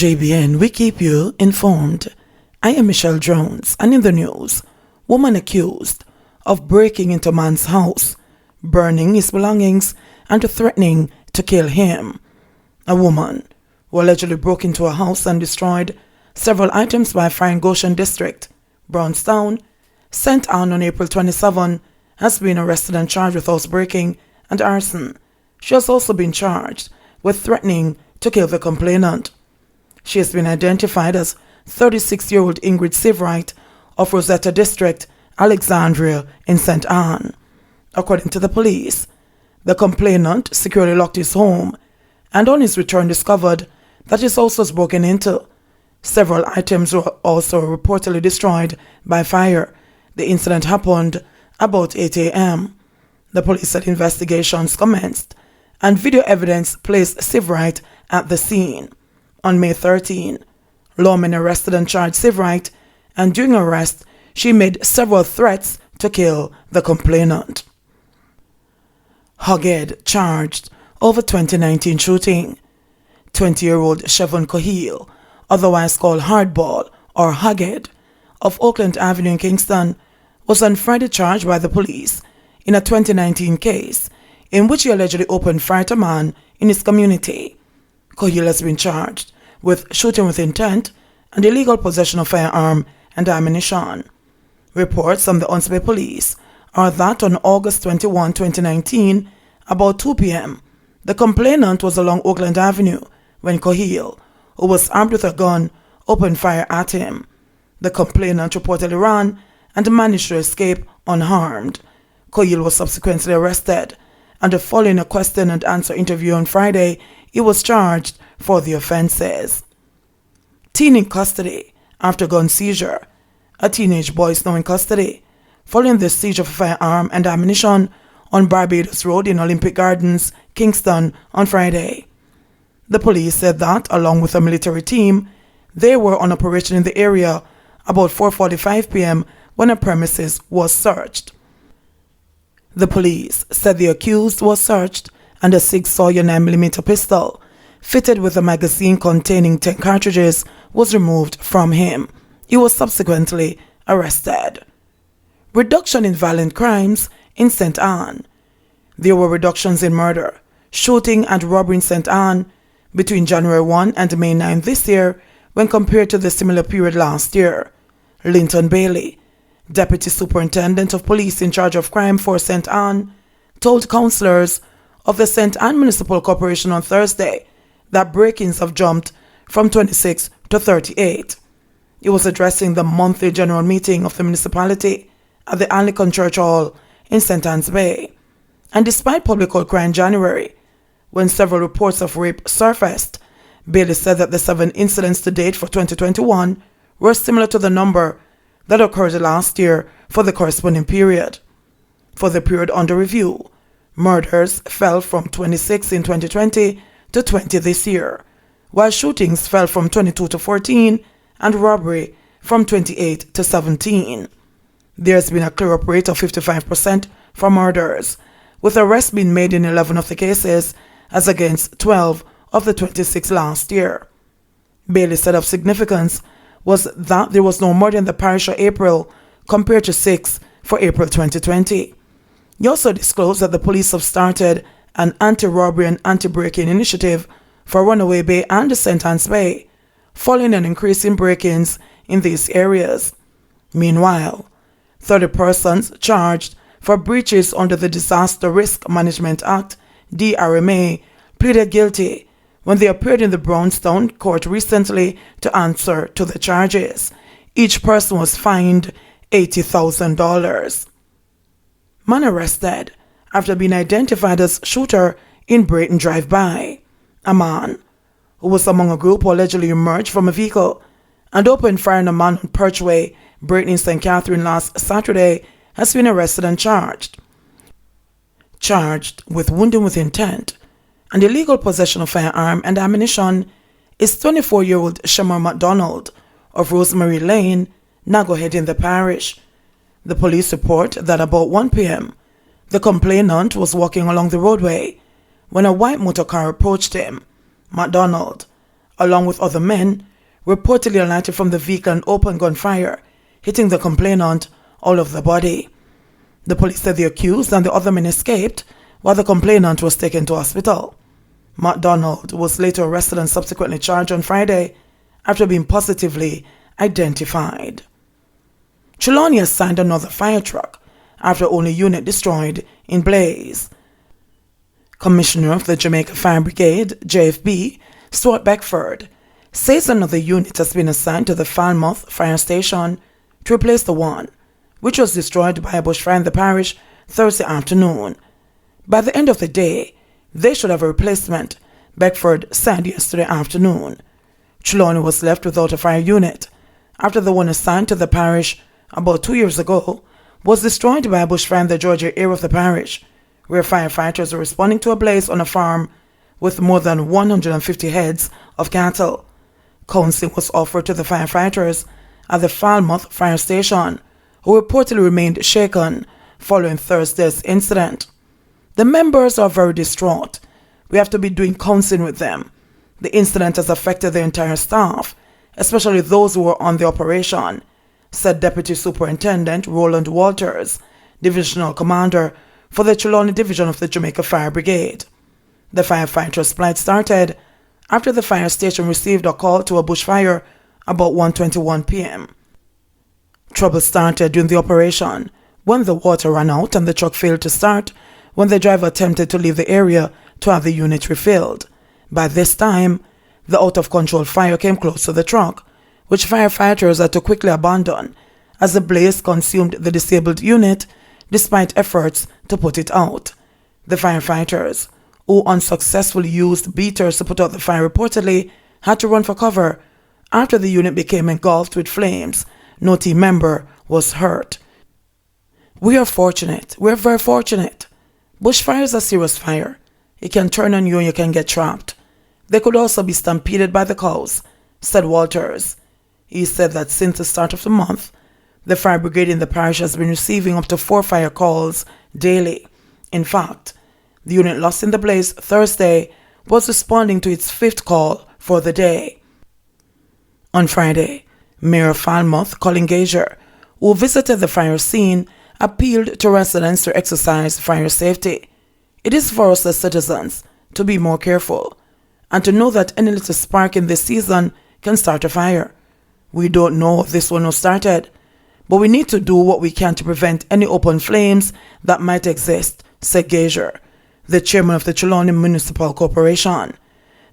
JBN, we keep you informed. I am Michelle Jones, and in the news, woman accused of breaking into man's house, burning his belongings, and threatening to kill him. A woman who allegedly broke into a house and destroyed several items by fire in Goshen District, Brownstown, St. Anne on April 27, has been arrested and charged with housebreaking and arson. She has also been charged with threatening to kill the complainant. She has been identified as 36-year-old Ingrid Severite of Rosetta District, Alexandria in St. Anne. According to the police, the complainant securely locked his home and on his return discovered that his house was broken into. Several items were also reportedly destroyed by fire. The incident happened about 8 a.m. The police said investigations commenced and video evidence placed Severite at the scene. On May 13, lawmen arrested and charged Severite, and during arrest, she made several threats to kill the complainant. Hogged charged over 2019 shooting. 20-year-old Chevon Cahill, otherwise called Hardball or Hogged, of Oakland Avenue in Kingston, was on Friday charged by the police in a 2019 case in which he allegedly opened fire at a man in his community. Cahill has been charged with shooting with intent and illegal possession of firearm and ammunition. Reports from the Hunts Bay Police are that on August 21, 2019, about 2 p.m., the complainant was along Oakland Avenue when Cahill, who was armed with a gun, opened fire at him. The complainant reportedly ran and managed to escape unharmed. Cahill was subsequently arrested, and following a question and answer interview on Friday, he was charged for the offenses. Teen in custody after gun seizure. A teenage boy is now in custody following the seizure of a firearm and ammunition on Barbados Road in Olympic Gardens, Kingston, on Friday. The police said that, along with a military team, they were on operation in the area about 4:45 p.m. when a premises was searched. The police said the accused was searched and a 6 Sawyer 9mm pistol, fitted with a magazine containing 10 cartridges, was removed from him. He was subsequently arrested. Reduction in violent crimes in St. Anne. There were reductions in murder, shooting, and robbery in St. Anne between January 1 and May 9 this year when compared to the similar period last year. Linton Bailey, Deputy Superintendent of Police in charge of crime for St. Anne, told councillors of the St. Anne Municipal Corporation on Thursday that break-ins have jumped from 26 to 38. He was addressing the monthly general meeting of the municipality at the Anglican Church Hall in St. Anne's Bay. And despite public outcry in January, when several reports of rape surfaced, Bailey said that the 7 incidents to date for 2021 were similar to the number that occurred last year for the corresponding period. For the period under review, murders fell from 26 in 2020 to 20 this year, while shootings fell from 22 to 14 and robbery from 28 to 17. There's been a clear-up rate of 55% for murders, with arrests being made in 11 of the cases as against 12 of the 26 last year. Bailey said of significance was that there was no murder in the parish for April compared to 6 for April 2020. He also disclosed that the police have started an anti-robbery and anti-break-in initiative for Runaway Bay and St. Anne's Bay, following an increase in break-ins in these areas. Meanwhile, 30 persons charged for breaches under the Disaster Risk Management Act, DRMA, pleaded guilty when they appeared in the Brownstown court recently to answer to the charges. Each person was fined $80,000. Man arrested after being identified as shooter in Brayton drive-by. A man who was among a group who allegedly emerged from a vehicle and opened fire on a man on Perchway, Brayton in St. Catherine last Saturday, has been arrested and charged. Charged with wounding with intent and illegal possession of firearm and ammunition is 24-year-old Shamar MacDonald of Rosemary Lane, Nagohead in the parish. The police report that about 1 p.m., the complainant was walking along the roadway when a white motor car approached him. MacDonald, along with other men, reportedly alighted from the vehicle and opened gunfire, hitting the complainant all over the body. The police said the accused and the other men escaped while the complainant was taken to hospital. McDonald was later arrested and subsequently charged on Friday after being positively identified. Trelawney assigned another fire truck after only unit destroyed in blaze. Commissioner of the Jamaica Fire Brigade, JFB, Stuart Beckford, says another unit has been assigned to the Falmouth Fire Station to replace the one which was destroyed by a bushfire in the parish Thursday afternoon. By the end of the day, they should have a replacement, Beckford said yesterday afternoon. Trelawney was left without a fire unit after the one assigned to the parish about 2 years ago was destroyed by a bushfire in the Georgia area of the parish, where firefighters were responding to a blaze on a farm with more than 150 heads of cattle. Counseling was offered to the firefighters at the Falmouth Fire Station, who reportedly remained shaken following Thursday's incident. The members are very distraught. We have to be doing counseling with them. The incident has affected the entire staff, especially those who were on the operation, said Deputy Superintendent Roland Walters, Divisional Commander for the Trelawney Division of the Jamaica Fire Brigade. The firefighters' flight started after the fire station received a call to a bushfire about 1:21 p.m. Trouble started during the operation when the water ran out and the truck failed to start when the driver attempted to leave the area to have the unit refilled. By this time, the out-of-control fire came close to the truck, which firefighters had to quickly abandon as the blaze consumed the disabled unit despite efforts to put it out. The firefighters, who unsuccessfully used beaters to put out the fire, reportedly had to run for cover after the unit became engulfed with flames. No team member was hurt. We are fortunate. We are very fortunate. Bushfire is a serious fire. It can turn on you and you can get trapped. They could also be stampeded by the cows, said Walters. He said that since the start of the month, the fire brigade in the parish has been receiving up to 4 fire calls daily. In fact, the unit lost in the blaze Thursday was responding to its 5th call for the day. On Friday, Mayor of Falmouth, Colin Gager, who visited the fire scene, appealed to residents to exercise fire safety. It is for us as citizens to be more careful and to know that any little spark in this season can start a fire. We don't know if this one was started, but we need to do what we can to prevent any open flames that might exist, said Gager, the chairman of the Trelawney Municipal Corporation.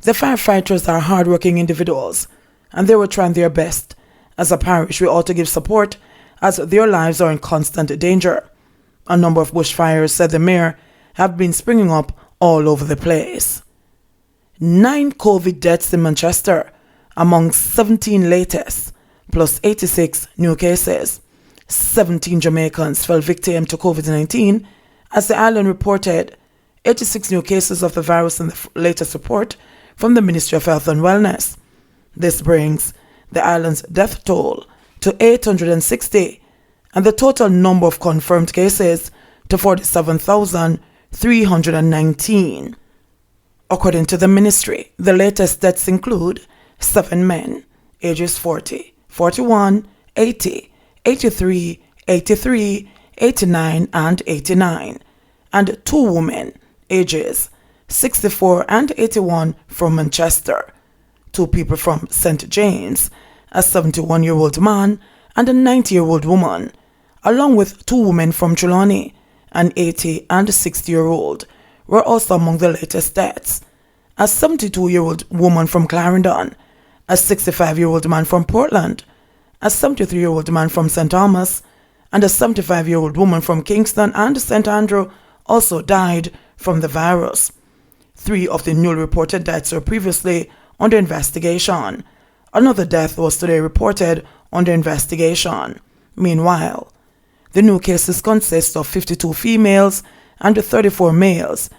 The firefighters are hard-working individuals, and they were trying their best. As a parish, we ought to give support as their lives are in constant danger. A number of bushfires, said the mayor, have been springing up all over the place. 9 COVID deaths in Manchester, among 17 latest, plus 86 new cases. 17 Jamaicans fell victim to COVID-19 as the island reported 86 new cases of the virus in the latest report from the Ministry of Health and Wellness. This brings the island's death toll to 860 and the total number of confirmed cases to 47,319. According to the ministry, the latest deaths include 7 men, ages 40, 41, 80, 83, 83, 89, and 89, and 2 women, ages 64 and 81 from Manchester, 2 people from St. James, a 71-year-old man and a 90-year-old woman, along with 2 women from Trelawney, an 80 and 60-year-old, were also among the latest deaths. A 72-year-old woman from Clarendon, a 65-year-old man from Portland, a 73-year-old man from St. Thomas, and a 75-year-old woman from Kingston and St. Andrew also died from the virus. 3 of the newly reported deaths were previously under investigation. Another death was today reported under investigation. Meanwhile, the new cases consist of 52 females and 34 males,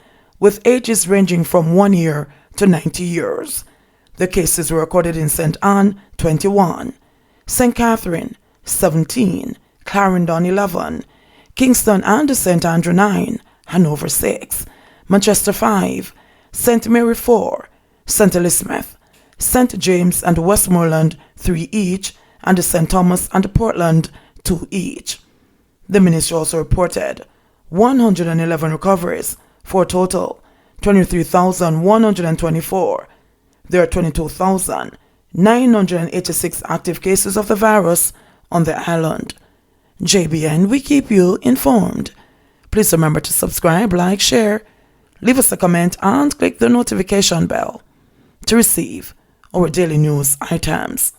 with ages ranging from 1 year to 90 years. The cases were recorded in St. Anne, 21, St. Catherine, 17, Clarendon, 11, Kingston and St. Andrew, 9, Hanover, 6, Manchester, 5, St. Mary, 4, St. Elizabeth, St. James and Westmoreland 3 each, and the St. Thomas and the Portland 2 each. The ministry also reported 111 recoveries for a total 23,124. There are 22,986 active cases of the virus on the island. JBN, we keep you informed. Please remember to subscribe, like, share, leave us a comment, and click the notification bell to receive our daily news items.